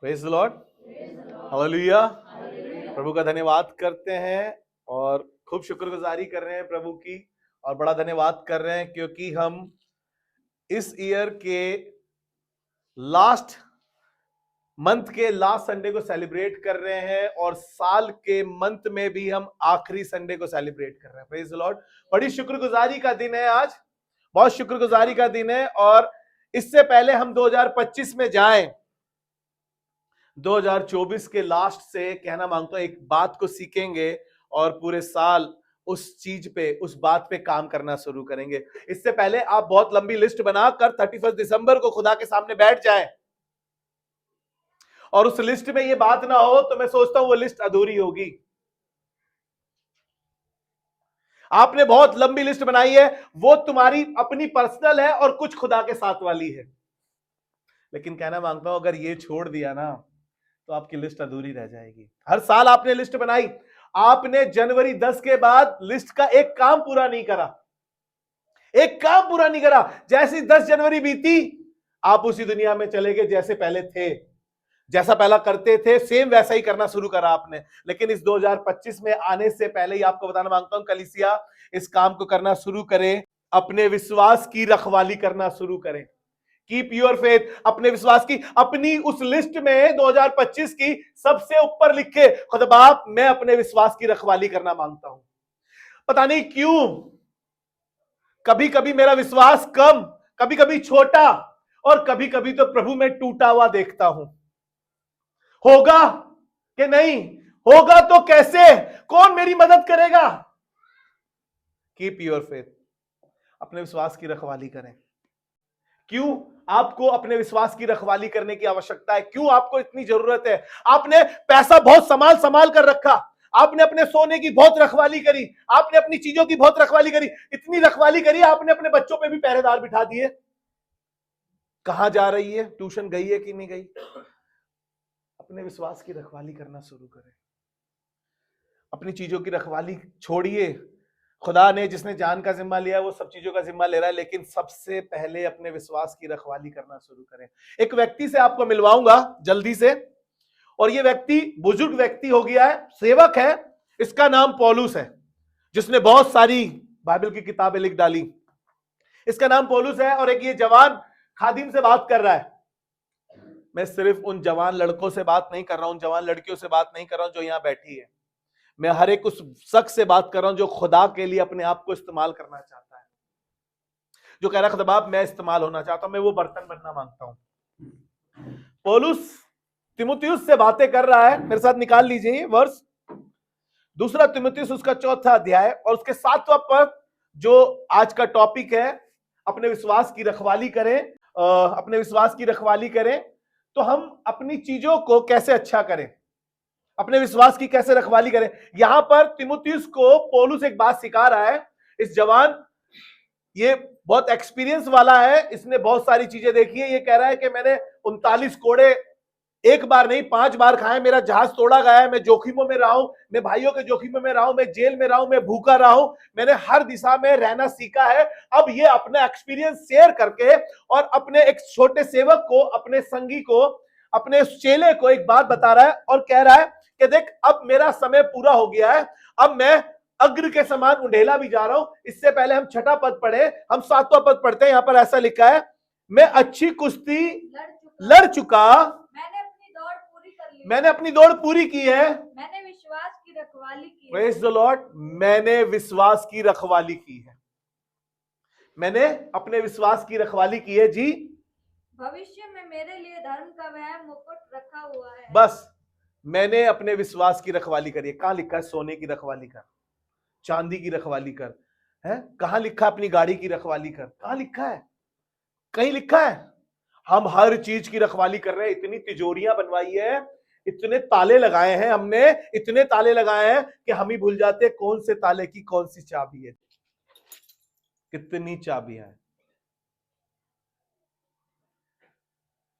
Praise the lord, hallelujah. प्रभु का धन्यवाद करते हैं और खूब शुक्रगुजारी कर रहे हैं प्रभु की, और बड़ा धन्यवाद कर रहे हैं क्योंकि हम इस ईयर के लास्ट मंथ के लास्ट संडे को सेलिब्रेट कर रहे हैं और साल के मंथ में भी हम आखिरी संडे को सेलिब्रेट कर रहे हैं। Praise the Lord. बड़ी शुक्रगुजारी का दिन है आज, बहुत शुक्रगुजारी का दिन है। और इससे पहले हम 2025 में जाएं, 2024 के लास्ट से कहना मांगता हूं, एक बात को सीखेंगे और पूरे साल उस चीज पे, उस बात पे काम करना शुरू करेंगे। इससे पहले आप बहुत लंबी लिस्ट बनाकर 31 दिसंबर को खुदा के सामने बैठ जाएं और उस लिस्ट में ये बात ना हो तो मैं सोचता हूं वो लिस्ट अधूरी होगी। आपने बहुत लंबी लिस्ट बनाई है, वो तुम्हारी अपनी पर्सनल है और कुछ खुदा के साथ वाली है, लेकिन कहना मांगता हूं अगर ये छोड़ दिया ना तो आपकी लिस्ट अधूरी रह जाएगी। हर साल आपने लिस्ट बनाई, आपने जनवरी 10 के बाद लिस्ट का एक काम पूरा नहीं करा, एक काम पूरा नहीं करा। जैसी 10 जनवरी बीती आप उसी दुनिया में चले गए जैसे पहले थे, जैसा पहला करते थे सेम वैसा ही करना शुरू करा आपने। लेकिन इस 2025 में आने से पहले ही आपको बताना मांगता हूं, कलीसिया इस काम को करना शुरू करें, अपने विश्वास की रखवाली करना शुरू करें। कीप योर फेथ, अपने विश्वास की, अपनी उस लिस्ट में 2025 की सबसे ऊपर लिखे, खुदा बाप मैं अपने विश्वास की रखवाली करना मांगता हूं। पता नहीं क्यों कभी कभी मेरा विश्वास कम, कभी कभी छोटा और कभी कभी तो प्रभु में टूटा हुआ देखता हूं। होगा कि नहीं होगा तो कैसे, कौन मेरी मदद करेगा? कीप योर फेथ, अपने विश्वास की रखवाली करें। क्यों आपको अपने विश्वास की रखवाली करने की आवश्यकता है? क्यों आपको इतनी जरूरत है? आपने पैसा बहुत संभाल संभाल कर रखा, आपने अपने सोने की बहुत रखवाली करी, आपने अपनी चीजों की बहुत रखवाली करी, इतनी रखवाली करी आपने अपने बच्चों पे भी पहरेदार बिठा दिए। कहां जा रही है, ट्यूशन गई है कि नहीं गई? अपने विश्वास की रखवाली करना शुरू करें, अपनी चीजों की रखवाली छोड़िए। खुदा ने जिसने जान का जिम्मा लिया वो सब चीजों का जिम्मा ले रहा है, लेकिन सबसे पहले अपने विश्वास की रखवाली करना शुरू करें। एक व्यक्ति से आपको मिलवाऊंगा जल्दी से, और ये व्यक्ति बुजुर्ग व्यक्ति हो गया है, सेवक है, इसका नाम पौलुस है, जिसने बहुत सारी बाइबल की किताबें लिख डाली। इसका नाम पौलुस है और एक ये जवान खादिम से बात कर रहा है। मैं सिर्फ उन जवान लड़कों से बात नहीं कर रहा हूं, उन जवान लड़कियों से बात नहीं कर रहा हूं जो यहां बैठी है। मैं हर एक उस शख्स से बात कर रहा हूं जो खुदा के लिए अपने आप को इस्तेमाल करना चाहता है, जो कह रहा है खुदा बाप मैं इस्तेमाल होना चाहता हूं, मैं वो बर्तन बनना मांगता हूं। पौलुस तिमुथियुस से बातें कर रहा है, मेरे साथ निकाल लीजिए वर्ष 2 तिमुथियुस उसका 4था अध्याय और उसके 7वां पद, जो आज का टॉपिक है, अपने विश्वास की रखवाली करें। अपने विश्वास की रखवाली करें तो हम अपनी चीजों को कैसे अच्छा करें, अपने विश्वास की कैसे रखवाली करें। यहां पर तिमुथियुस को पौलुस एक बात सिखा रहा है। इस जवान, ये बहुत एक्सपीरियंस वाला है, इसने बहुत सारी चीजें देखी है। ये कह रहा है कि मैंने 39 कोड़े एक बार नहीं 5 बार खाए, मेरा जहाज तोड़ा गया है, मैं जोखिमों में रहा हूं, मैं भाइयों के जोखिमों में रहा हूं, मैं जेल में रहा हूं, मैं भूखा रहा हूं, मैंने हर दिशा में रहना सीखा है। अब ये अपना एक्सपीरियंस शेयर करके और अपने एक छोटे सेवक को, अपने संगी को, अपने चेले को एक बात बता रहा है और कह रहा है कि देख अब मेरा समय पूरा हो गया है, अब मैं अग्र के समान उंडेला भी जा रहा हूं। इससे पहले हम 6ठा पद पढ़े, हम 7वां पद पढ़ते हैं। यहां पर ऐसा लिखा है, मैं अच्छी कुश्ती लड़ चुका, मैंने अपनी दौड़ पूरी की है, मैंने विश्वास की रखवाली की है। Praise the Lord. मैंने विश्वास की रखवाली की है, मैंने अपने विश्वास की रखवाली की है जी। भविष्य में मेरे लिए धर्म का वह मुकुट रखा हुआ है। बस मैंने अपने विश्वास की रखवाली करी है। कहां लिखा है सोने की रखवाली कर, चांदी की रखवाली कर, है कहां लिखा है अपनी गाड़ी की रखवाली कर? कहां लिखा है? कहीं लिखा है? हम हर चीज की रखवाली कर रहे हैं। इतनी तिजोरियां बनवाई है, इतने ताले लगाए हैं हमने, इतने ताले लगाए हैं कि हम ही भूल जाते हैं कौन से ताले की कौन सी चाबी है। कितनी चाबियां हैं,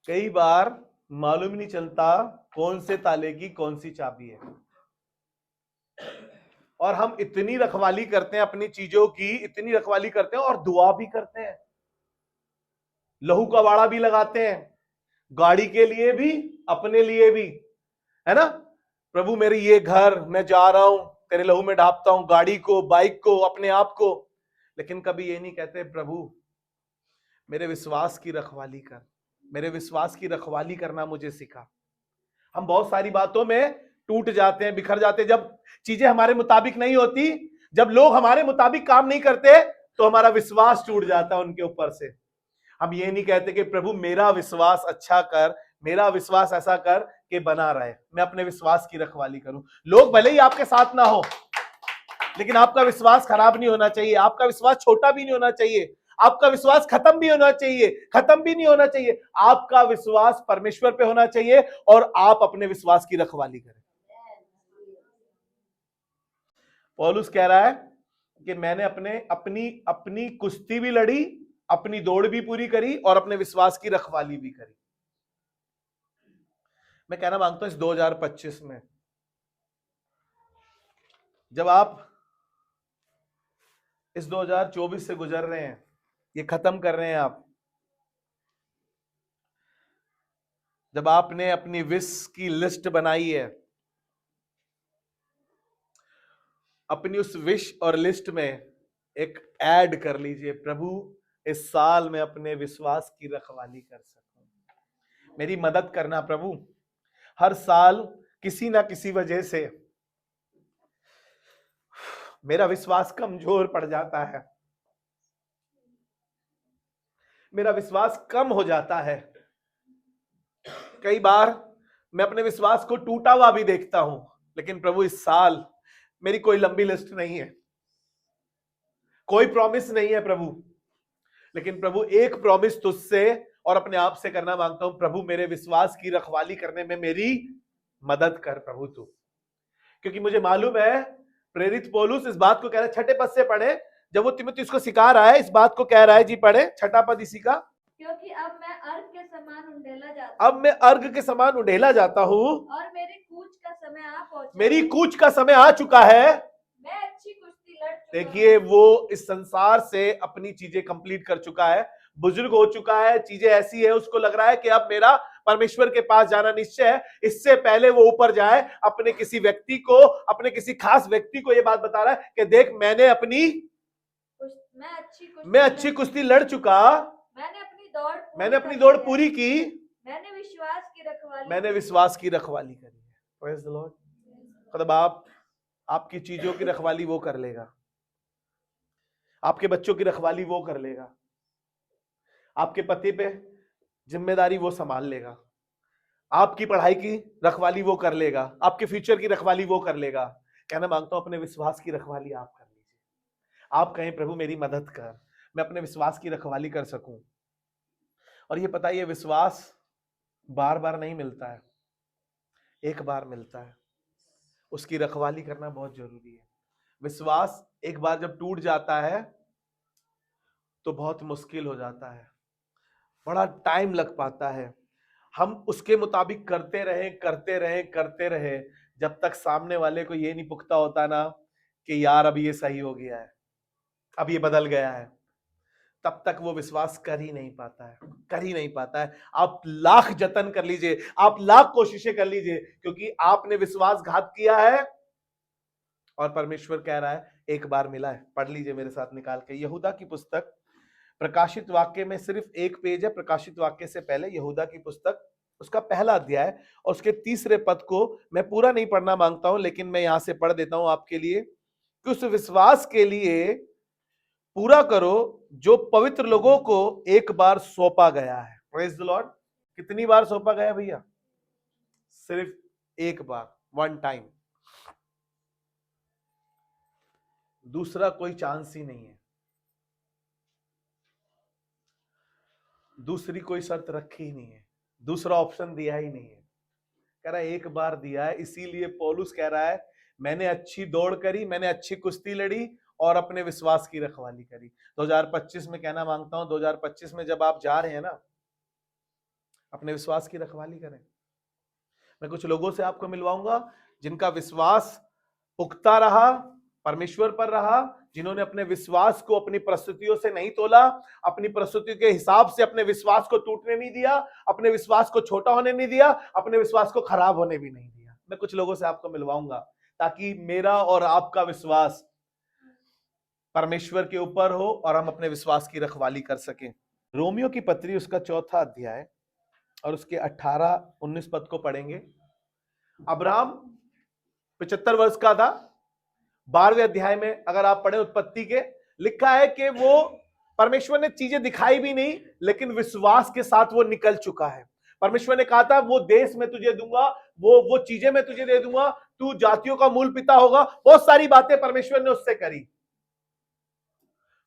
कई बार मालूम नहीं चलता कौन से ताले की कौन सी चाबी है। और हम इतनी रखवाली करते हैं अपनी चीजों की, इतनी रखवाली करते हैं और दुआ भी करते हैं, लहू का वाड़ा भी लगाते हैं, गाड़ी के लिए भी, अपने लिए भी, है ना। प्रभु मेरे ये घर, मैं जा रहा हूं, तेरे लहू में ढापता हूं, गाड़ी को, बाइक को, अपने आप को। लेकिन कभी ये नहीं कहते प्रभु मेरे विश्वास की रखवाली कर, मेरे विश्वास की रखवाली करना मुझे सिखा। हम बहुत सारी बातों में टूट जाते हैं, बिखर जाते हैं, जब चीजें हमारे मुताबिक नहीं होती, जब लोग हमारे मुताबिक काम नहीं करते, तो हमारा विश्वास टूट जाता है उनके ऊपर से। हम ये नहीं कहते कि प्रभु मेरा विश्वास अच्छा कर, मेरा विश्वास ऐसा कर कि बना रहे, मैं अपने विश्वास की रखवाली करूं। लोग भले ही आपके साथ ना हो, लेकिन आपका विश्वास खराब नहीं होना चाहिए, आपका विश्वास छोटा भी नहीं होना चाहिए, आपका विश्वास खत्म भी होना चाहिए, खत्म भी नहीं होना चाहिए। आपका विश्वास परमेश्वर पे होना चाहिए और आप अपने विश्वास की रखवाली करें। पौलुस कह रहा है कि मैंने अपनी अपनी कुश्ती भी लड़ी, अपनी दौड़ भी पूरी करी और अपने विश्वास की रखवाली भी करी। मैं कहना मांगता हूं इस 2025 में जब आप इस 2024 से गुजर रहे हैं, ये खत्म कर रहे हैं आप, जब आपने अपनी विश की लिस्ट बनाई है, अपनी उस विश और लिस्ट में एक ऐड कर लीजिए, प्रभु इस साल में अपने विश्वास की रखवाली कर सकूं, मेरी मदद करना प्रभु। हर साल किसी ना किसी वजह से मेरा विश्वास कमजोर पड़ जाता है, मेरा विश्वास कम हो जाता है। कई बार मैं अपने विश्वास को टूटा हुआ भी देखता हूं, लेकिन प्रभु इस साल मेरी कोई लंबी लिस्ट नहीं है, कोई प्रॉमिस नहीं है प्रभु, लेकिन प्रभु एक प्रॉमिस तुझसे और अपने आप से करना मांगता हूं, प्रभु मेरे विश्वास की रखवाली करने में मेरी मदद कर प्रभु तू। क्योंकि मुझे मालूम है प्रेरित पौलुस इस बात को कह रहा है, छठे पद से पढ़े, जब वो तिमुथियुस को सिखा रहा है, इस बात को कह रहा है जी, पढ़े छठा पद इसी का। क्योंकि अब मैं अर्घ के समान उंडेला जाता अब मैं अर्घ के समान उंडेला जाता हूं और मेरी कूच का समय आ पहुंचा, मेरी कूच का समय आ चुका है। मैं अच्छी कुश्ती लड़ चुका देखिए वो इस संसार से अपनी चीजें कंप्लीट कर चुका है, बुजुर्ग हो चुका है, चीजें ऐसी है, उसको लग रहा है कि अब मेरा परमेश्वर के पास जाना निश्चय है। इससे पहले वो ऊपर जाए, अपने किसी व्यक्ति को, अपने किसी खास व्यक्ति को ये बात बता रहा है कि देख मैंने मैं अच्छी कुश्ती लड़ चुका, मैंने अपनी दौड़ पूरी की, मैंने विश्वास की रखवाली करी है। Praise the Lord. मतलब आपकी चीजों की रखवाली वो कर लेगा, आपके बच्चों की रखवाली वो कर लेगा, आपके पति पे जिम्मेदारी वो संभाल लेगा, आपकी पढ़ाई की रखवाली वो कर लेगा, आपके फ्यूचर की रखवाली वो कर लेगा। कहना मांगता हूं अपने विश्वास की रखवाली आप कर लीजिए। आप कहें प्रभु मेरी मदद कर, मैं अपने विश्वास की रखवाली कर सकूं। और ये पता, ये विश्वास बार बार नहीं मिलता है, एक बार मिलता है, उसकी रखवाली करना बहुत जरूरी है। विश्वास एक बार जब टूट जाता है तो बहुत मुश्किल हो जाता है, बड़ा टाइम लग पाता है। हम उसके मुताबिक करते रहे जब तक सामने वाले को ये नहीं पुख्ता होता ना कि यार अब ये सही हो गया है, अब ये बदल गया है, तब तक वो विश्वास कर ही नहीं पाता है। आप लाख जतन कर लीजिए, आप लाख कोशिशें कर लीजिए, क्योंकि आपने विश्वासघात किया है और परमेश्वर कह रहा है एक बार मिला है। पढ़ लीजिए मेरे साथ निकाल के यहूदा की पुस्तक, प्रकाशित वाक्य में सिर्फ एक पेज है, प्रकाशित वाक्य से पहले यहूदा की पुस्तक, उसका पहला अध्याय और उसके तीसरे पद को मैं पूरा नहीं पढ़ना मांगता हूं, लेकिन मैं यहां से पढ़ देता हूं आपके लिए कि उस विश्वास के लिए पूरा करो जो पवित्र लोगों को एक बार सौंपा गया है। Praise the Lord. कितनी बार सौंपा गया भैया? सिर्फ एक बार, वन टाइम। दूसरा कोई चांस ही नहीं है, दूसरी कोई शर्त रखी ही नहीं है, दूसरा ऑप्शन दिया ही नहीं है। कह रहा है एक बार दिया है, इसीलिए पौलुस कह रहा है मैंने अच्छी दौड़ करी, मैंने अच्छी कुश्ती लड़ी और अपने विश्वास की रखवाली करी। 2025 में कहना मांगता हूं, 2025 में जब आप जा रहे हैं ना, अपने विश्वास की रखवाली करें। मैं कुछ लोगों से आपको मिलवाऊंगा जिनका विश्वास पुख्ता रहा, परमेश्वर पर रहा, जिन्होंने अपने विश्वास को अपनी परिस्थितियों से नहीं तोला, अपनी परिस्थितियों के हिसाब से अपने विश्वास को टूटने नहीं दिया, अपने विश्वास को छोटा होने नहीं दिया, अपने विश्वास को खराब होने भी नहीं दिया। मैं कुछ लोगों से आपको मिलवाऊंगा ताकि मेरा और आपका विश्वास परमेश्वर के ऊपर हो और हम अपने विश्वास की रखवाली कर सकें। रोमियो की पत्री उसका 4था अध्याय और उसके 18-19 पद को पढ़ेंगे। अब्राहम 75 वर्ष का था। 12वें अध्याय में अगर आप पढ़े उत्पत्ति के, लिखा है कि वो परमेश्वर ने चीजें दिखाई भी नहीं, लेकिन विश्वास के साथ वो निकल चुका है। परमेश्वर ने कहा था वो देश में तुझे दूंगा, वो चीजें मैं तुझे दे दूंगा, तू जातियों का मूल पिता होगा। बहुत सारी बातें परमेश्वर ने उससे करी।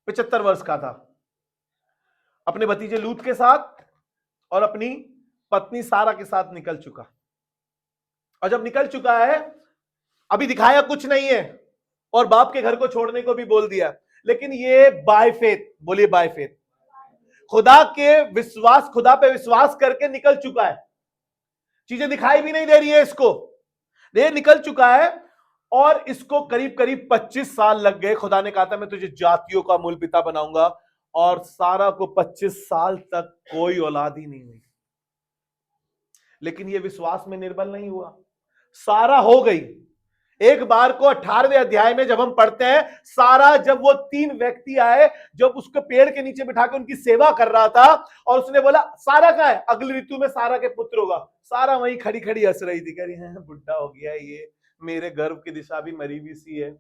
75 वर्ष का था। अपने भतीजे लूत के साथ और अपनी पत्नी सारा के साथ निकल चुका। और जब निकल चुका है, अभी दिखाया कुछ नहीं है और बाप के घर को छोड़ने को भी बोल दिया, लेकिन ये बाय फेथ, बोलिए बाय फेथ, खुदा पे विश्वास करके निकल चुका है। चीजें दिखाई भी नहीं दे रही है इसको, ये निकल चुका है। और इसको करीब करीब 25 साल लग गए। खुदा ने कहा था मैं तुझे जातियों का मूल पिता बनाऊंगा, और सारा को 25 साल तक कोई औलाद ही नहीं हुई। लेकिन ये विश्वास में निर्बल नहीं हुआ, सारा हो गई। एक बार को 18वें अध्याय में जब हम पढ़ते हैं, सारा जब वो 3 व्यक्ति आए, जब उसको पेड़ के नीचे बिठा के उनकी सेवा कर रहा था, और उसने बोला सारा कहाँ है, अगली ऋतु में सारा के पुत्र होगा। सारा वहीं खड़ी खड़ी हंस रही थी, कह रही है बुढ़ा हो गया ये, मेरे गर्भ की दिशा भी मरी हुई सी है।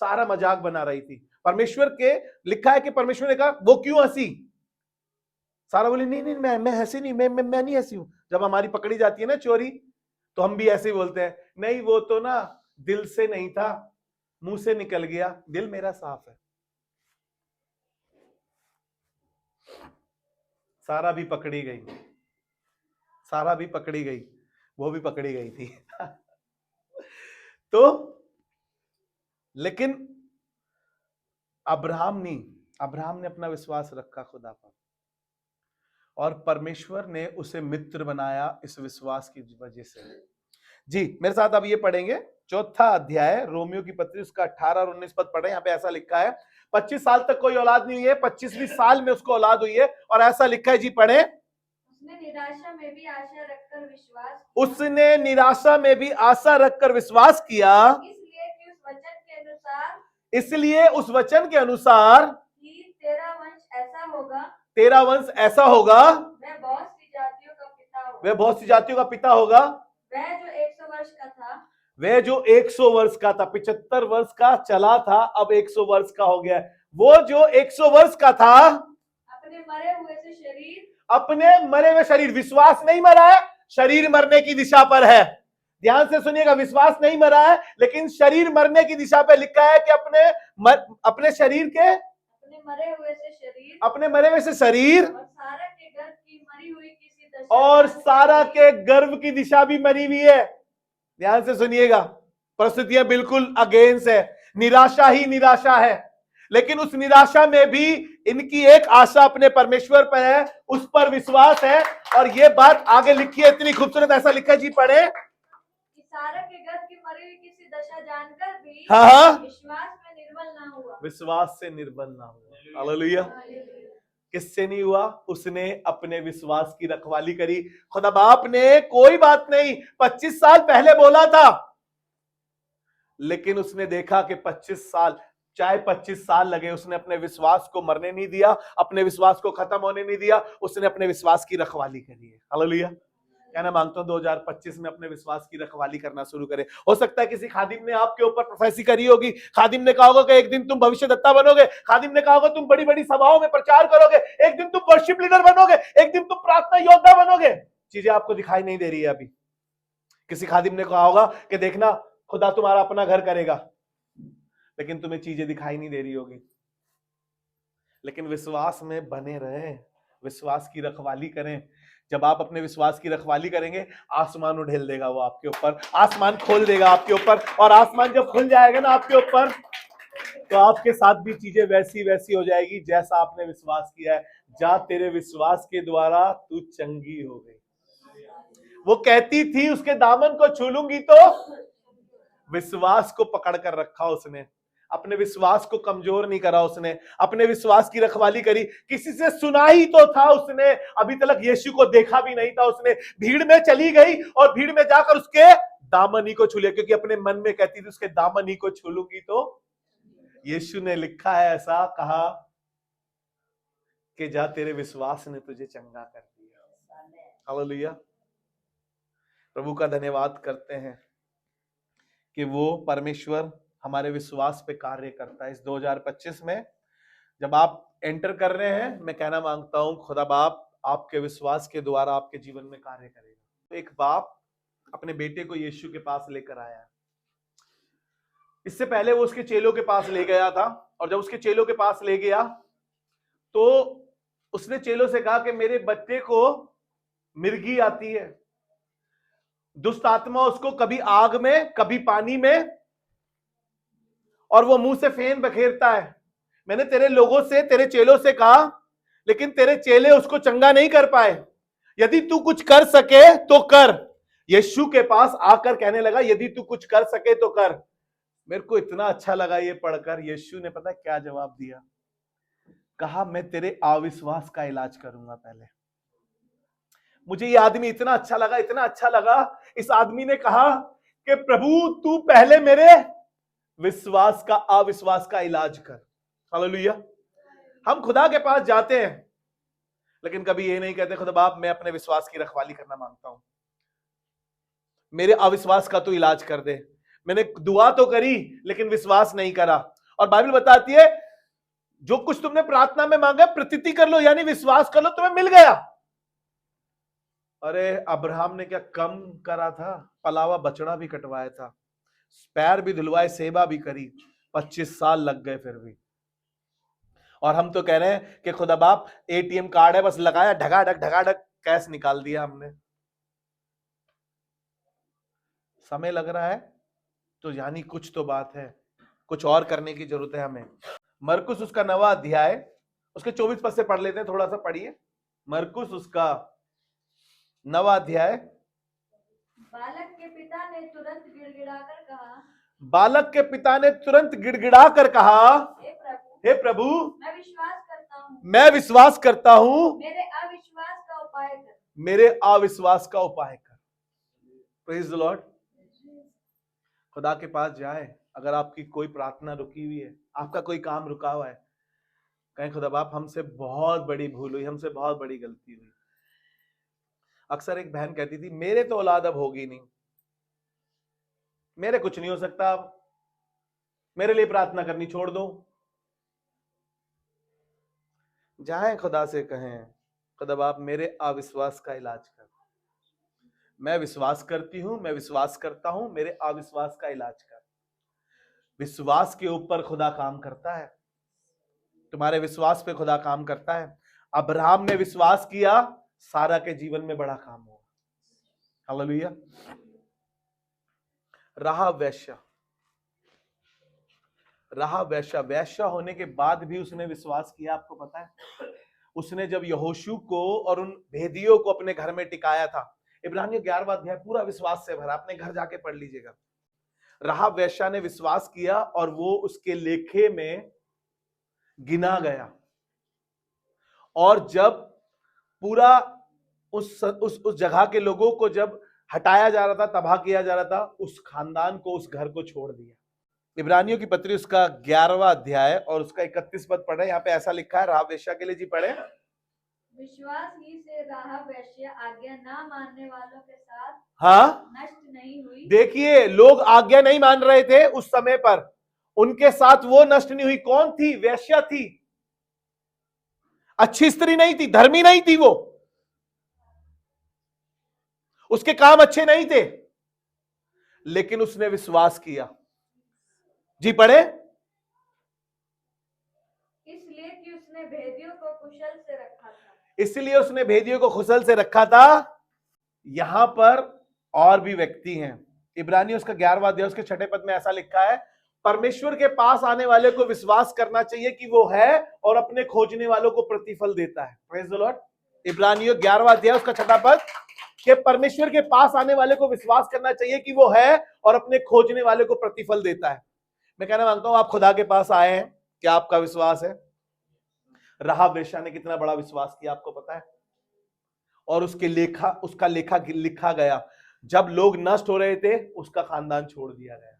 सारा मजाक बना रही थी। परमेश्वर के लिखा है कि परमेश्वर ने कहा वो क्यों हंसी। सारा बोली नहीं मैं हंसी नहीं, मैं नहीं हंसी हूं। जब हमारी पकड़ी जाती है ना चोरी, तो हम भी ऐसे ही बोलते हैं, नहीं वो तो ना दिल से नहीं था, मुंह से निकल गया, दिल मेरा साफ है। सारा भी पकड़ी गई, सारा भी पकड़ी गई, वो भी पकड़ी गई थी। तो लेकिन अब्राहम ने अपना विश्वास रखा खुदा पर, और परमेश्वर ने उसे मित्र बनाया इस विश्वास की वजह से। जी मेरे साथ अब ये पढ़ेंगे 4था अध्याय रोमियो की पत्री, उसका 18 और 19 पद पढ़े। यहाँ पे ऐसा लिखा है 25 साल तक कोई औलाद नहीं हुई है, 25वीं साल में उसको औलाद हुई है, और ऐसा लिखा है, जी पढ़े। उसने निराशा में भी आशा रखकर विश्वास किया, उसने निराशा में भी आशा रखकर विश्वास किया, इसलिए उस वचन के अनुसार कि तेरा वंश ऐसा होगा, तेरा वंश ऐसा होगा, वह बहुत सी जातियों का पिता होगा, वह बहुत सी जातियों का पिता होगा। वह जो 100 वर्ष का था, वह जो 100 वर्ष का था, 75 वर्ष का चला था, अब 100 वर्ष का हो गया। वो जो 100 वर्ष का था, अपने मरे हुए से शरीर, अपने मरे हुए शरीर, विश्वास नहीं मरा है, शरीर मरने की दिशा पर है। ध्यान से सुनिएगा, विश्वास नहीं मरा है, लेकिन शरीर मरने की दिशा पर लिखा है कि अपने शरीर के, अपने मरे हुए से शरीर, अपने मरे हुए से शरीर, और सारा के गर्भ की मरी हुई किसी दशा, और सारा के गर्भ की दिशा भी मरी हुई है। ध्यान से सुनिएगा, परिस्थितियां बिल्कुल अगेंस्ट है, निराशा ही निराशा है, लेकिन उस निराशा में भी इनकी एक आशा अपने परमेश्वर पर है, उस पर विश्वास है। और ये बात आगे लिखी है इतनी खूबसूरत, ऐसा लिखा है, जी पढ़े। सारा के गर्भ की मरी हुई किसी दशा जानकर भी हाँ, विश्वास में निर्बल ना हुआ, विश्वास से निर्बल ना हुआ। हालेलुया। किससे नहीं हुआ? उसने अपने विश्वास की रखवाली करी। खुदा बाप ने कोई बात नहीं 25 साल पहले बोला था, लेकिन उसने देखा कि 25 साल, चाहे 25 साल लगे, उसने अपने विश्वास को मरने नहीं दिया, अपने विश्वास को खत्म होने नहीं दिया, उसने अपने विश्वास की रखवाली करी है। हालेलुया। कहना मांगता हूं 2025 में अपने विश्वास की रखवाली करना शुरू करें। हो सकता है किसी खादिम ने आपके ऊपर प्रोफेसी करी होगी, खादिम ने कहा होगा कि एक दिन तुम भविष्यद्वक्ता बनोगे, खादिम ने कहा होगा तुम बड़ी बड़ी सभाओं में प्रचार करोगे, एक दिन तुम वर्शिप लीडर बनोगे, एक दिन तुम प्रार्थना योद्धा बनोगे। चीजें आपको दिखाई नहीं दे रही है अभी। किसी खादिम ने कहा होगा कि देखना खुदा तुम्हारा अपना घर करेगा, लेकिन तुम्हें चीजें दिखाई नहीं दे रही होगी। लेकिन विश्वास में बने रहें, विश्वास की रखवाली करें। जब आप अपने विश्वास की रखवाली करेंगे, आसमान उड़ेल देगा वो आपके ऊपर, आसमान खोल देगा आपके ऊपर, और आसमान जब खुल जाएगा ना आपके ऊपर, तो आपके साथ भी चीजें वैसी वैसी हो जाएगी जैसा आपने विश्वास किया है। जा तेरे विश्वास के द्वारा तू चंगी हो गई। वो कहती थी उसके दामन को छू लूंगी तो, विश्वास को पकड़ कर रखा उसने। अपने विश्वास को कमजोर नहीं करा उसने, अपने विश्वास की रखवाली करी। किसी से सुना ही तो था उसने, अभी तक यीशु को देखा भी नहीं था उसने। भीड़ में चली गई और भीड़ में जाकर उसके दामन ही को छू लिया, क्योंकि अपने मन में कहती थी उसके दामन ही को छू लूंगी तो। यीशु ने लिखा है, ऐसा कहा कि जा तेरे विश्वास ने तुझे चंगा कर दिया। हालेलुया। प्रभु का धन्यवाद करते हैं कि वो परमेश्वर हमारे विश्वास पे कार्य करता है। इस 2025 में जब आप एंटर कर रहे हैं, मैं कहना मांगता हूं खुदा बाप आपके विश्वास के द्वारा आपके जीवन में कार्य करेगा। तो एक बाप अपने बेटे को यीशु के पास लेकर आया। इससे पहले वो उसके चेलों के पास ले गया था, और जब उसके चेलों के पास ले गया तो उसने चेलों से कहा कि मेरे बच्चे को मिर्गी आती है, दुष्ट आत्मा उसको कभी आग में कभी पानी में, और वो मुंह से फेन बखेरता है। मैंने तेरे लोगों से, तेरे चेलों से कहा, लेकिन तेरे चेले उसको चंगा नहीं कर पाए। यदि तू कुछ कर सके तो कर। यीशु के पास आकर कहने लगा, यदि तू कुछ कर सके तो कर। मेरे को इतना अच्छा लगा ये पढ़कर। यीशु ने पता क्या जवाब दिया? कहा, मैं तेरे अविश्वास का इलाज करूंगा पहले। मुझे ये आदमी इतना अच्छा लगा, इतना अच्छा लगा। इस आदमी ने कहा कि प्रभु तू पहले मेरे विश्वास का, अविश्वास का इलाज कर। हालेलुया। हम खुदा के पास जाते हैं, लेकिन कभी ये नहीं कहते खुदा बाप मैं अपने विश्वास की रखवाली करना मांगता हूं, मेरे अविश्वास का तू इलाज कर दे। मैंने दुआ तो करी लेकिन विश्वास नहीं करा। और बाइबल बताती है जो कुछ तुमने प्रार्थना में मांगा प्रतीति कर लो, यानी विश्वास कर लो, तुम्हें मिल गया। अरे अब्राहम ने क्या कम करा था? पलावा बछड़ा भी कटवाया था, पैर भी धुलवाए, सेवा भी करी, 25 साल लग गए फिर भी। और हम तो कह रहे हैं कि खुदा बाप एटीएम कार्ड है, बस लगाया, ढगाढक कैश निकाल दिया हमने। समय लग रहा है तो यानी कुछ तो बात है, कुछ और करने की जरूरत है हमें। मरकुस उसका 9वां अध्याय, उसके 24 पद से पढ़ लेते हैं, थोड़ा सा पढ़िए। मरकुस उसका 9वां अध्याय। बालक के पिता ने तुरंत गिड़गिड़ाकर कहा, बालक के पिता ने तुरंत गिड़गिड़ा कर कहा, हे प्रभु मैं विश्वास करता हूँ, मैं विश्वास करता हूं, मेरे अविश्वास का उपाय कर। मेरे अविश्वास का उपाय कर। Praise the Lord. खुदा के पास जाए, अगर आपकी कोई प्रार्थना रुकी हुई है, आपका कोई काम रुका हुआ है, कहें खुदा बाप हमसे बहुत बड़ी भूल हुई, हमसे बहुत बड़ी गलती हुई। अक्सर एक बहन कहती थी मेरे तो औलाद अब होगी नहीं, मेरे कुछ नहीं हो सकता, अब मेरे लिए प्रार्थना करनी छोड़ दो। जाएं खुदा से कहें खुदा बाप मेरे अविश्वास का इलाज कर। मैं विश्वास करती हूं, मैं विश्वास करता हूं, मेरे अविश्वास का इलाज कर। विश्वास के ऊपर खुदा काम करता है, तुम्हारे विश्वास पे खुदा काम करता है। अब्राहम ने विश्वास किया, सारा के जीवन में बड़ा काम हुआ। हालेलुया। राहाब वेश्या, राहाब वेश्या, वेश्या होने के बाद भी उसने विश्वास किया। आपको पता है उसने जब यहोशू को और उन भेदियों को अपने घर में टिकाया था, इब्रानियों 11वां अध्याय पूरा विश्वास से भरा, अपने घर जाके पढ़ लीजिएगा। राहाब वेश्या ने विश्वास किया और वो उसके लेखे में गिना गया। और जब पूरा उस जगह के लोगों को जब हटाया जा रहा था, तबाह किया जा रहा था, उस खानदान को, उस घर को छोड़ दिया। इब्रानियों की पत्री उसका 11वां अध्याय और उसका 31 पद पढ़े। यहाँ पे ऐसा लिखा है, राहाब वेश्या के लिए जी पढ़े। विश्वास ही से राहाब वेश्या आज्ञा ना मानने वालों के साथ नष्ट नहीं हुई। देखिए लोग आज्ञा नहीं मान रहे थे उस समय पर, उनके साथ वो नष्ट नहीं हुई। कौन थी? वेश्या थी, अच्छी स्त्री नहीं थी, धर्मी नहीं थी, वो उसके काम अच्छे नहीं थे, लेकिन उसने विश्वास किया। जी पढ़े। इसलिए कि उसने भेदियों को कुशल से रखा था। इसलिए उसने भेदियों को कुशल से रखा था। यहां पर और भी व्यक्ति हैं। इब्रानियों उसका 11वां अध्याय उसके 6 पद में ऐसा लिखा है, परमेश्वर के पास आने वाले को विश्वास करना चाहिए कि वो है और अपने खोजने वालों को प्रतिफल देता है। Praise the lord. इब्रानियों 11वां अध्याय उसका 6 पद, कि परमेश्वर के पास आने वाले को विश्वास करना चाहिए कि वो है और अपने खोजने वाले को प्रतिफल देता है। मैं कहना मांगता हूं आप खुदा के पास आए हैं, क्या आपका विश्वास है? राहाब वेश्या ने कितना बड़ा विश्वास किया आपको पता है? और उसका लेखा लिखा गया। जब लोग नष्ट हो रहे थे उसका खानदान छोड़ दिया गया।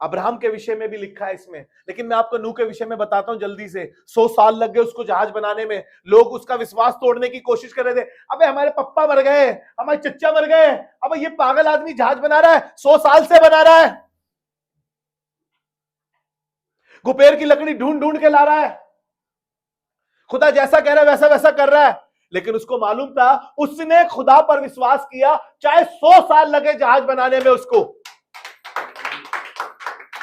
अब्राहम के विषय में भी लिखा है इसमें, लेकिन मैं आपको नूह के विषय में बताता हूं जल्दी से। 100 साल लग गए उसको जहाज बनाने में। लोग उसका विश्वास तोड़ने की कोशिश कर रहे थे। अबे हमारे पप्पा मर गए, हमारे चच्चा मर गए, अब ये पागल आदमी जहाज बना रहा है, 100 साल से बना रहा है, गुपेर की लकड़ी ढूंढ ढूंढ के ला रहा है, खुदा जैसा कह रहा है वैसा वैसा कर रहा है। लेकिन उसको मालूम था, उसने खुदा पर विश्वास किया, चाहे 100 साल लगे जहाज बनाने में उसको,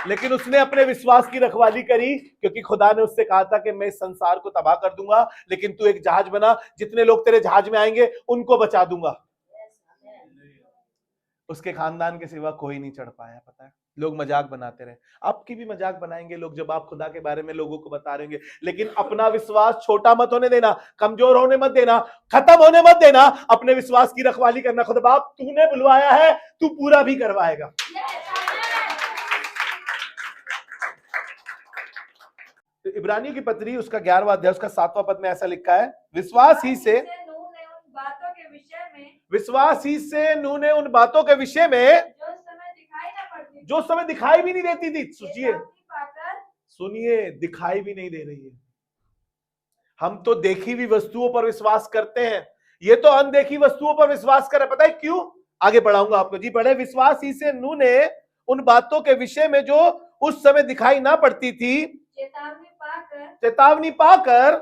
लेकिन उसने अपने विश्वास की रखवाली करी, क्योंकि खुदा ने उससे कहा था कि मैं इस संसार को तबाह कर दूंगा, लेकिन तू एक जहाज बना, जितने लोग तेरे जहाज में आएंगे उनको बचा दूंगा। उसके खानदान के सिवा कोई नहीं चढ़ पाया। पता है, लोग मजाक बनाते रहे, आपकी भी मजाक बनाएंगे लोग जब आप खुदा के बारे में लोगों को बता रहे होंगे, लेकिन अपना विश्वास छोटा मत होने देना, कमजोर होने मत देना, खत्म होने मत देना। अपने विश्वास की रखवाली करना। खुदा बाप तूने बुलवाया है, तू पूरा भी करवाएगा। तो इब्रानियों की पत्री उसका 11वां अध्याय उसका 7वां पद में ऐसा लिखा है, विश्वास ही से नूह ने उन बातों के विषय में जो समय दिखाई भी नहीं देती थी, सुनिए दिखाई भी नहीं दे रही है। हम तो देखी हुई वस्तुओं पर विश्वास करते हैं, ये तो अनदेखी वस्तुओं पर विश्वास कर रहे। पता है क्यों? आगे बढ़ाऊंगा आपको जी। पढ़े, विश्वास ही से नूह ने उन बातों के विषय में जो उस समय दिखाई ना पड़ती थी चेतावनी पाकर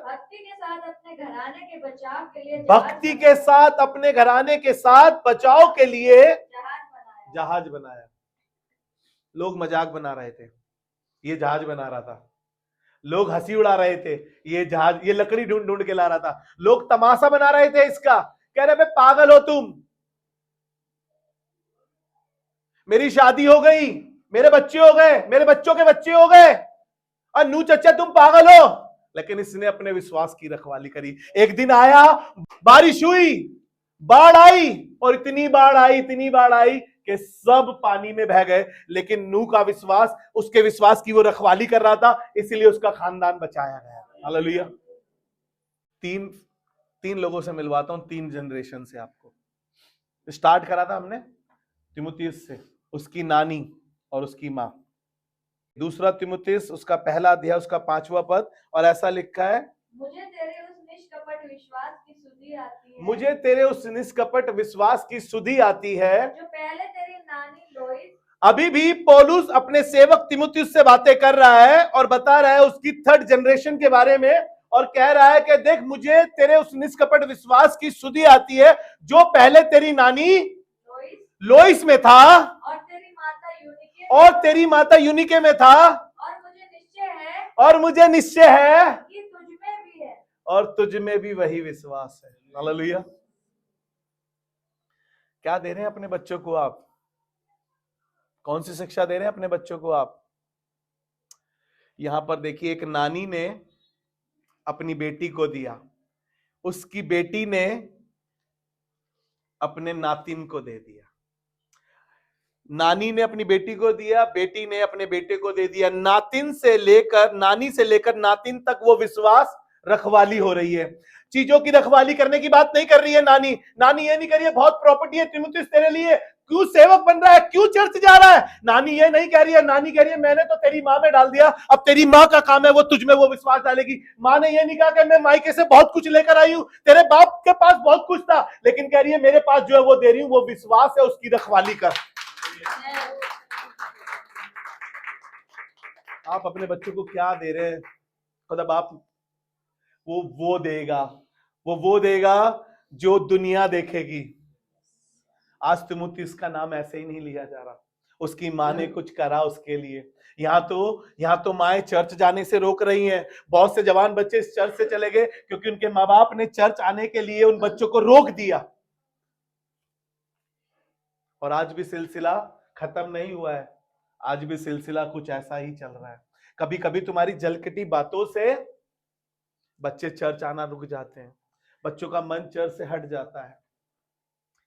भक्ति के साथ अपने घराने के साथ बचाव के लिए जहाज बनाया। लोग मजाक बना रहे थे, ये जहाज बना रहा था। लोग हंसी उड़ा रहे थे, ये जहाज, ये लकड़ी ढूंढ ढूंढ के ला रहा था। लोग तमाशा बना रहे थे इसका, कह रहे पागल हो तुम, मेरी शादी हो गई, मेरे बच्चे हो गए, मेरे बच्चों के बच्चे हो गए, और नू चचा तुम पागल हो। लेकिन इसने अपने विश्वास की रखवाली करी। एक दिन आया, बारिश हुई, बाढ़ आई, और इतनी बाढ़ आई कि सब पानी में बह गए। लेकिन नूह का विश्वास, उसके विश्वास की वो रखवाली कर रहा था, इसलिए उसका खानदान बचाया गया। हालेलुया। तीन लोगों से मिलवाता हूं, 3 जनरेशन से। आपको स्टार्ट करा था हमने तीमुथियुस से, उसकी नानी और उसकी मां। दूसरा तीमुथियुस उसका पहला अध्याय उसका 5वां पद, और ऐसा लिखा है, मुझे तेरे उस निष्कपट विश्वास की सुधि आती है जो पहले तेरी नानी लोइस। अभी भी पौलुस अपने सेवक तीमुथियुस से बातें कर रहा है और बता रहा है उसकी 3rd जनरेशन के बारे में, और कह रहा है कि देख, मुझे तेरे उस निष्कपट विश्वास की सुधि आती है जो पहले तेरी नानी लोइस में था और तेरी माता यूनिके में था, और मुझे निश्चय है कि तुझ में भी है, और तुझ में भी वही विश्वास है। हालेलुया। क्या दे रहे हैं अपने बच्चों को आप? कौन सी शिक्षा दे रहे हैं अपने बच्चों को आप? यहां पर देखिए, एक नानी ने अपनी बेटी को दिया, उसकी बेटी ने अपने नातिन को दे दिया। नानी ने अपनी बेटी को दिया, बेटी ने अपने बेटे को दे दिया। नानी से लेकर नातिन तक वो विश्वास रखवाली हो रही है। चीजों की रखवाली करने की बात नहीं कर रही है नानी ये नहीं कर रही है बहुत प्रॉपर्टी है तीमुथियुस तेरे लिए, क्यों सेवक बन रहा है, क्यों चर्च जा रहा है, नानी ये नहीं कह रही है। नानी कह रही है मैंने तो तेरी माँ में डाल दिया, अब तेरी माँ का काम है वो तुझ में वो विश्वास डालेगी। माँ ने ये नहीं कहा कि मैं मायके से बहुत कुछ लेकर आई हूं, तेरे बाप के पास बहुत कुछ था, लेकिन कह रही है मेरे पास जो है वो दे रही हूं, वो विश्वास है, उसकी रखवाली कर। आप अपने बच्चों को क्या दे रहे हैं? खुदा बाप वो देगा जो दुनिया देखेगी। आज तीमुथियुस का नाम ऐसे ही नहीं लिया जा रहा, उसकी माँ ने कुछ करा उसके लिए। यहाँ तो माएं चर्च जाने से रोक रही हैं। बहुत से जवान बच्चे इस चर्च से चले गए क्योंकि उनके माँ बाप ने चर्च आने के लिए उन बच्चों को रोक दिया। और आज भी सिलसिला खत्म नहीं हुआ है, आज भी सिलसिला कुछ ऐसा ही चल रहा है। कभी कभी तुम्हारी जलकटी बातों से बच्चे चर्च आना रुक जाते हैं, बच्चों का मन चर्च से हट जाता है।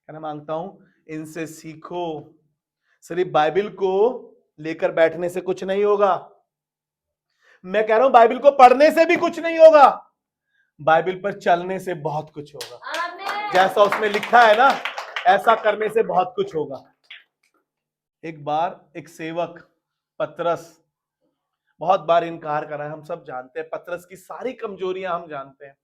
मैं मांगता हूं इनसे सीखो, सिर्फ बाइबल को लेकर बैठने से कुछ नहीं होगा। मैं कह रहा हूं बाइबल को पढ़ने से भी कुछ नहीं होगा, बाइबल पर चलने से बहुत कुछ होगा। जैसा उसमें लिखा है ना, ऐसा करने से बहुत कुछ होगा। एक बार एक सेवक पतरस बहुत बार इनकार करा है, हम सब जानते हैं, पतरस की सारी कमजोरियां हम जानते हैं।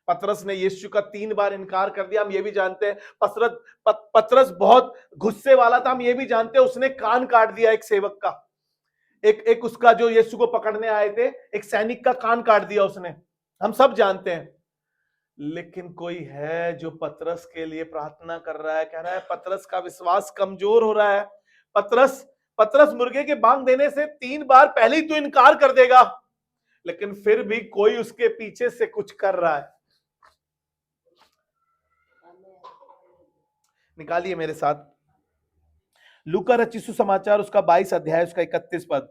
पतरस ने यीशु का 3 बार इनकार कर दिया, हम ये भी जानते हैं। पतरस बहुत गुस्से वाला था, हम ये भी जानते हैं। उसने कान काट दिया एक सेवक का, एक उसका जो यीशु को पकड़ने आए थे, एक सैनिक का कान काट दिया उसने, हम सब जानते हैं। लेकिन कोई है जो पतरस के लिए प्रार्थना कर रहा है, कह रहा है पतरस का विश्वास कमजोर हो रहा है। पतरस मुर्गे के बांग देने से 3 बार पहले ही तो इनकार कर देगा, लेकिन फिर भी कोई उसके पीछे से कुछ कर रहा है। निकालिए मेरे साथ लूका रचित सुसमाचार उसका 22 अध्याय उसका 31 पद।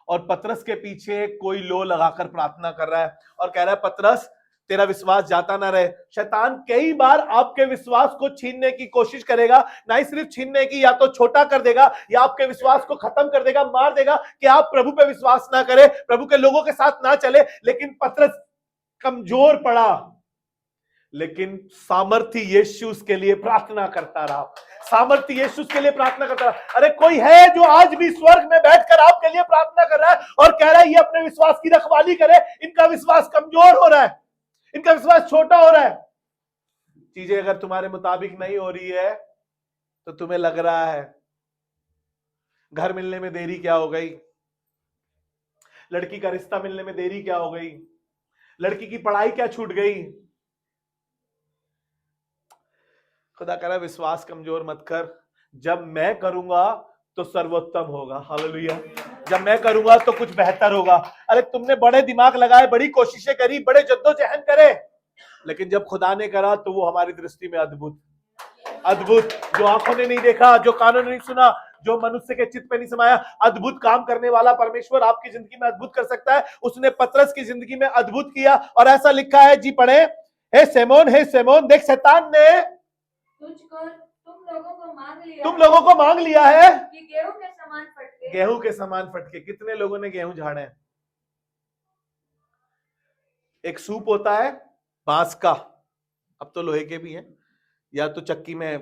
और पतरस के पीछे कोई लो लगाकर प्रार्थना कर रहा है और कह रहा है पतरस तेरा विश्वास जाता ना रहे। शैतान कई बार आपके विश्वास को छीनने की कोशिश करेगा, ना ही सिर्फ छीनने की, या तो छोटा कर देगा या आपके विश्वास को खत्म कर देगा, मार देगा कि आप प्रभु पे विश्वास ना करें, प्रभु के लोगों के साथ ना चले। लेकिन पतरस कमजोर पड़ा, लेकिन सामर्थ्य यीशु के लिए प्रार्थना करता रहा, सामर्थ्य यीशु के लिए प्रार्थना करता रहा। अरे कोई है जो आज भी स्वर्ग में बैठकर आपके लिए प्रार्थना कर रहा है और कह रहा है ये अपने विश्वास की रखवाली करे, इनका विश्वास कमजोर हो रहा है, इनका विश्वास छोटा हो रहा है। चीजें अगर तुम्हारे मुताबिक नहीं हो रही है तो तुम्हें लग रहा है घर मिलने में देरी क्या हो गई, लड़की का रिश्ता मिलने में देरी क्या हो गई, लड़की की पढ़ाई क्या छूट गई। खुदा कह रहा है विश्वास कमजोर मत कर, जब मैं करूंगा तो सर्वोत्तम होगा। हालेलुया। जब मैं करूंगा तो कुछ बेहतर होगा। अरे तुमने बड़े दिमाग लगाए, बड़ी कोशिशें करी, बड़े जद्दोजहद करे, लेकिन जब खुदा ने करा तो वो हमारी दृष्टि में अद्भुत, जो आंखों ने नहीं देखा, जो कानों ने नहीं सुना, जो मनुष्य के चित्त पे नहीं समाया, अद्भुत काम करने वाला परमेश्वर आपकी जिंदगी में अद्भुत कर सकता है। उसने पतरस की जिंदगी में अद्भुत किया। और ऐसा लिखा है, जी पढ़े, हे सेमोन देख शैतान ने तुम लोगों को मांग लिया है कि गेहूं के समान फटके। कितने लोगों ने गेहूं झाड़े हैं? एक सूप होता है बांस का, अब तो लोहे के भी हैं, या तो चक्की में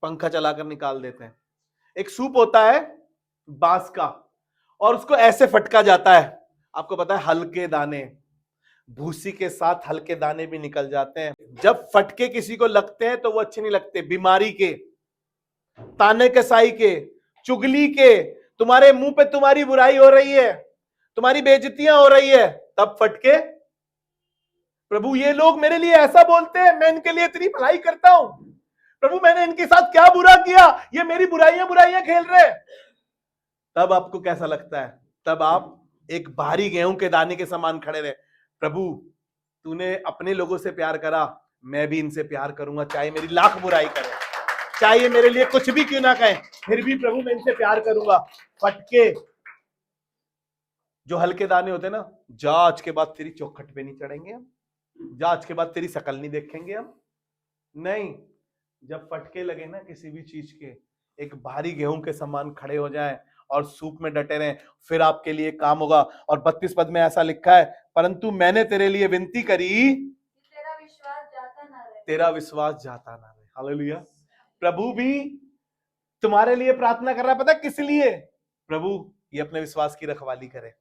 पंखा चलाकर निकाल देते हैं। एक सूप होता है बांस का और उसको ऐसे फटका जाता है। आपको पता है हल्के दाने, भूसी के साथ हल्के दाने भी निकल जाते हैं। जब फटके किसी को लगते हैं तो वो अच्छे नहीं लगते। बीमारी के, ताने कसाई के, चुगली के, तुम्हारे मुंह पे तुम्हारी बुराई हो रही है, तुम्हारी बेइज्जतियां हो रही है, तब फटके। प्रभु ये लोग मेरे लिए ऐसा बोलते हैं, मैं इनके लिए इतनी भलाई करता हूं, प्रभु मैंने इनके साथ क्या बुरा किया, ये मेरी बुराइयां खेल रहे। तब आपको कैसा लगता है? तब आप एक भारी गेहूं के दाने के समान खड़े रहे। प्रभु तूने अपने लोगों से प्यार करा, मैं भी इनसे प्यार करूंगा, चाहे मेरी लाख बुराई करें, चाहे ये मेरे लिए कुछ भी क्यों ना कहें, फिर भी प्रभु मैं इनसे प्यार करूंगा। फटके जो हल्के दाने होते हैं ना, जांच के बाद तेरी चौखट पे नहीं चढ़ेंगे हम, जांच के बाद तेरी शकल नहीं देखेंगे हम, नहीं। जब फटके लगे ना किसी भी चीज के, एक भारी गेहूं के समान खड़े हो जाएं और सूप में डटे रहें, फिर आपके लिए काम होगा। और 32 पद में ऐसा लिखा है, परंतु मैंने तेरे लिए विनती करी, तेरा विश्वास जाता ना रहे। हालेलुया। प्रभु भी तुम्हारे लिए प्रार्थना कर रहा है, पता किस लिए? प्रभु ये अपने विश्वास की रखवाली करे।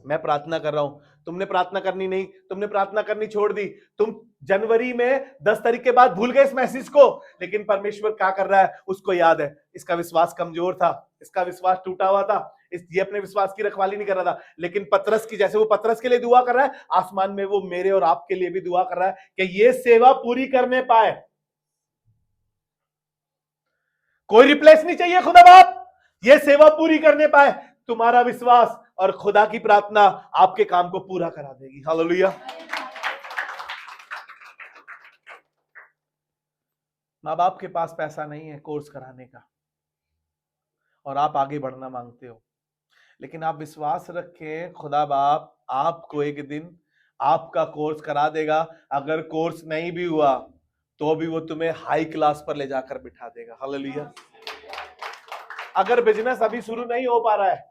मैं प्रार्थना कर रहा हूं, तुमने प्रार्थना करनी नहीं, तुमने प्रार्थना करनी छोड़ दी। तुम जनवरी में 10 तारीख के बाद भूल गए इस मैसेज को, लेकिन परमेश्वर क्या कर रहा है उसको याद है। इसका विश्वास कमजोर था, इसका विश्वास टूटा हुआ था, ये अपने विश्वास की रखवाली नहीं कर रहा था। लेकिन पतरस की, जैसे वो पतरस के लिए दुआ कर रहा है, आसमान में वो मेरे और आपके लिए भी दुआ कर रहा है कि ये सेवा पूरी करने पाए। कोई रिप्लेस नहीं चाहिए खुदा बाप, ये सेवा पूरी करने पाए। तुम्हारा विश्वास और खुदा की प्रार्थना आपके काम को पूरा करा देगी। हालेलुया। माँ बाप के पास पैसा नहीं है कोर्स कराने का और आप आगे बढ़ना मांगते हो, लेकिन आप विश्वास रखें खुदा बाप आपको एक दिन आपका कोर्स करा देगा। अगर कोर्स नहीं भी हुआ तो भी वो तुम्हें हाई क्लास पर ले जाकर बिठा देगा। हालेलुया। अगर बिजनेस अभी शुरू नहीं हो पा रहा है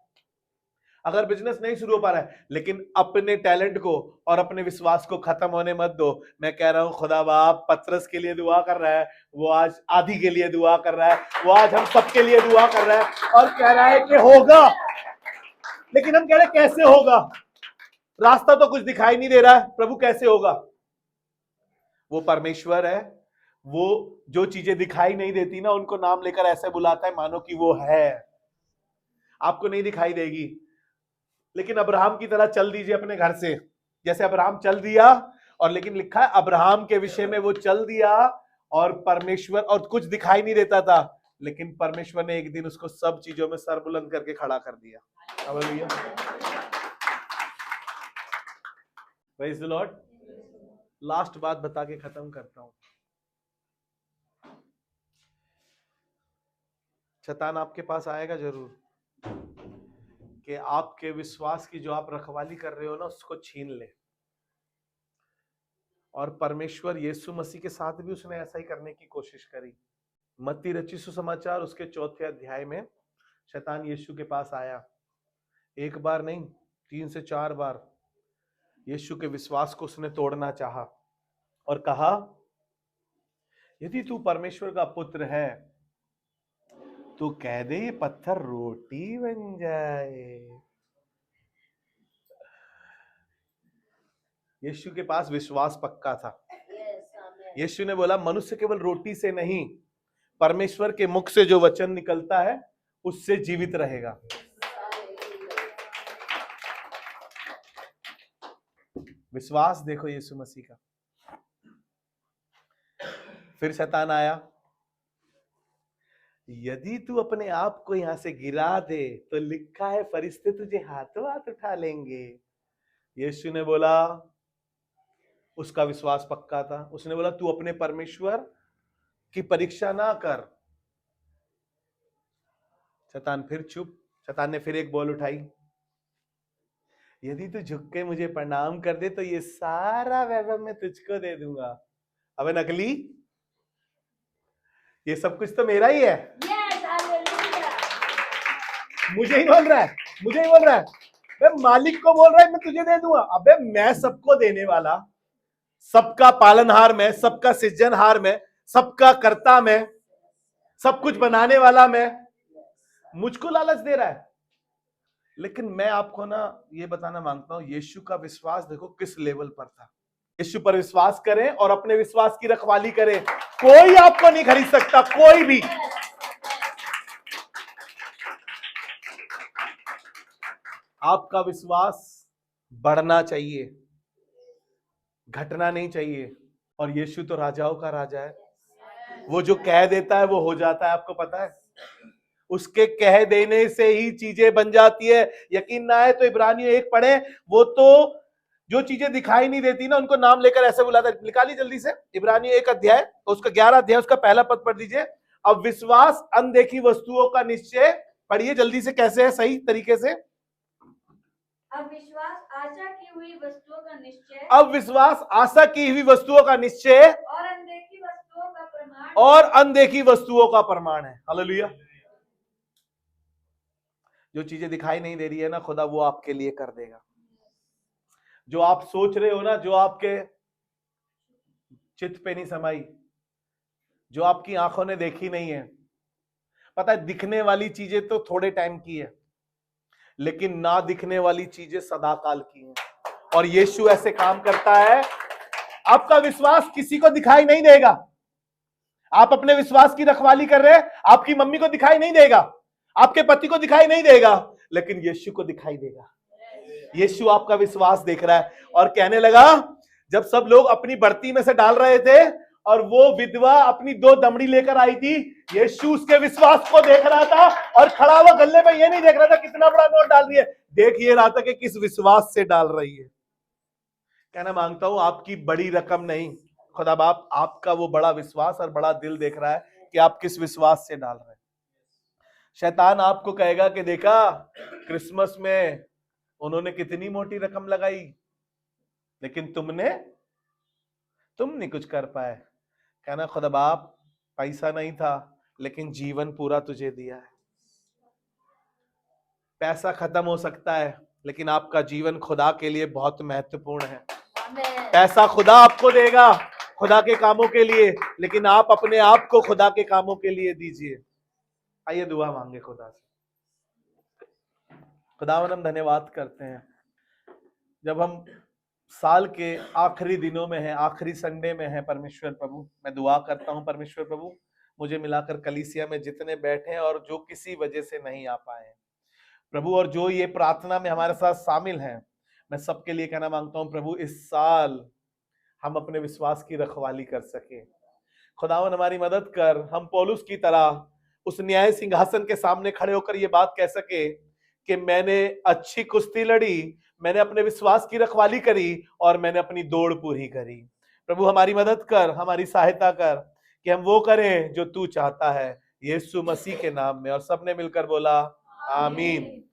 अगर बिजनेस नहीं शुरू हो पा रहा है, लेकिन अपने टैलेंट को और अपने विश्वास को खत्म होने मत दो। मैं कह रहा हूं खुदा बाप पतरस के लिए दुआ कर रहा है, वो आज आदि के लिए दुआ कर रहा है, वो आज हम सबके लिए दुआ कर रहा है और कह रहा है कि होगा। लेकिन हम कह रहे हैं कैसे होगा, रास्ता तो कुछ दिखाई नहीं दे रहा है, प्रभु कैसे होगा? वो परमेश्वर है, वो जो चीजें दिखाई नहीं देती ना उनको नाम लेकर ऐसे बुलाता है मानो कि वो है। आपको नहीं दिखाई देगी, लेकिन अब्राहम की तरह चल दीजिए अपने घर से, जैसे अब्राहम चल दिया। और लेकिन लिखा है अब्राहम के विषय में, वो चल दिया और परमेश्वर, और कुछ दिखाई नहीं देता था, लेकिन परमेश्वर ने एक दिन उसको सब चीजों में सर बुलंद करके खड़ा कर दिया। Hallelujah, praise the Lord. Last बात बता के खत्म करता हूं। शैतान आपके पास आएगा जरूर कि आपके विश्वास की जो आप रखवाली कर रहे हो ना उसको छीन ले। और परमेश्वर यीशु मसीह के साथ भी उसने ऐसा ही करने की कोशिश करी। मत्ती रचित सुसमाचार उसके 4 अध्याय में शैतान यीशु के पास आया, एक बार नहीं 3 से 4 बार यीशु के विश्वास को उसने तोड़ना चाहा और कहा यदि तू परमेश्वर का पुत्र है तो कह दे ये पत्थर रोटी बन जाए। यीशु के पास विश्वास पक्का था। यीशु ने बोला मनुष्य केवल रोटी से नहीं, परमेश्वर के मुख से जो वचन निकलता है उससे जीवित रहेगा। विश्वास देखो यीशु मसीह का। फिर शैतान आया, यदि तू अपने आप को यहां से गिरा दे तो लिखा है फरिश्ते तुझे हाथों हाथ उठा लेंगे। यीशु ने बोला, उसका विश्वास पक्का था, उसने बोला तू अपने परमेश्वर की परीक्षा ना कर। शैतान फिर चुप। शैतान ने फिर एक बॉल उठाई, यदि तू झुक के मुझे प्रणाम कर दे तो ये सारा वैभव मैं तुझको दे दूंगा। अबे नकली, ये सब कुछ तो मेरा ही है। मुझे ही बोल रहा है, मुझे ही बोल रहा है, मैं मालिक को बोल रहा है मैं तुझे दे दूंगा। अबे मैं सबको देने वाला, सबका पालनहार मैं, सबका सृजनहार मैं, सबका कर्ता मैं, सब कुछ बनाने वाला मैं, मुझको लालच दे रहा है। लेकिन मैं आपको ना ये बताना मांगता हूं, यीशु का विश्वास देखो किस लेवल पर था। यीशु पर विश्वास करें और अपने विश्वास की रखवाली करें, कोई आपको नहीं खरीद सकता, कोई भी। आपका विश्वास बढ़ना चाहिए, घटना नहीं चाहिए। और यीशु तो राजाओं का राजा है, वो जो कह देता है वो हो जाता है। आपको पता है, उसके कह देने से ही चीजें बन जाती है। यकीन ना आए तो इब्रानियों 1 पढ़े, वो तो जो चीजें दिखाई नहीं देती ना उनको नाम लेकर ऐसे बुलाता है। निकालिए जल्दी से इब्रानियों 1 अध्याय, तो उसका 11 अध्याय उसका पहला पद पढ़ दीजिए। अब विश्वास अनदेखी वस्तुओं का निश्चय, पढ़िए जल्दी से कैसे है सही तरीके से। अब विश्वास आशा की हुई वस्तुओं का निश्चय, अब विश्वास आशा की हुई वस्तुओं का निश्चय और अनदेखी वस्तुओं का प्रमाण, और अनदेखी वस्तुओं का प्रमाण है। हालेलुया। जो चीजें दिखाई नहीं दे रही है ना, खुदा वो आपके लिए कर देगा। जो आप सोच रहे हो ना, जो आपके चित्त पे नहीं समाई, जो आपकी आंखों ने देखी नहीं है, पता है दिखने वाली चीजें तो थोड़े टाइम की है, लेकिन ना दिखने वाली चीजें सदाकाल की हैं। और यीशु ऐसे काम करता है। आपका विश्वास किसी को दिखाई नहीं देगा। आप अपने विश्वास की रखवाली कर रहे हैं, आपकी मम्मी को दिखाई नहीं देगा, आपके पति को दिखाई नहीं देगा, लेकिन यीशु को दिखाई देगा। यीशु आपका विश्वास देख रहा है। और कहने लगा, जब सब लोग अपनी बढ़ती में से डाल रहे थे और वो विधवा अपनी 2 दमड़ी लेकर आई थी, यीशु उसके विश्वास को देख रहा था और खड़ा हुआ गले में ये नहीं देख रहा था कितना बड़ा नोट डाल रही है, देख ये रहा था कि किस विश्वास से डाल रही है। कहना मांगता हूं आपकी बड़ी रकम नहीं, खुदा बाप आपका वो बड़ा विश्वास और बड़ा दिल देख रहा है कि आप किस विश्वास से डाल रहे हैं। शैतान आपको कहेगा कि देखा क्रिसमस में उन्होंने कितनी मोटी रकम लगाई, लेकिन तुम नहीं कुछ कर पाए। कहना खुदा बाप पैसा नहीं था, लेकिन जीवन पूरा तुझे दिया है। पैसा खत्म हो सकता है, लेकिन आपका जीवन खुदा के लिए बहुत महत्वपूर्ण है। आमीन। पैसा खुदा आपको देगा खुदा के कामों के लिए, लेकिन आप अपने आप को खुदा के कामों के लिए दीजिए। आइए दुआ मांगे खुदा से। खुदावन हम धन्यवाद करते हैं जब हम साल के आखिरी दिनों में हैं, आखिरी संडे में हैं। परमेश्वर प्रभु, मैं दुआ करता हूं परमेश्वर प्रभु, मुझे मिलाकर कलीसिया में जितने बैठे हैं और जो किसी वजह से नहीं आ पाए हैं प्रभु, और जो ये प्रार्थना में हमारे साथ शामिल हैं, मैं सबके लिए कहना मांगता हूं प्रभु, इस साल हम अपने विश्वास की रखवाली कर सके। खुदावन हमारी मदद कर, हम पौलुस की तरह उस न्याय सिंहासन के सामने खड़े होकर ये बात कह सके कि मैंने अच्छी कुश्ती लड़ी, मैंने अपने विश्वास की रखवाली करी और मैंने अपनी दौड़ पूरी करी। प्रभु हमारी मदद कर, हमारी सहायता कर कि हम वो करें जो तू चाहता है, यीशु मसीह के नाम में। और सबने मिलकर बोला आमीन।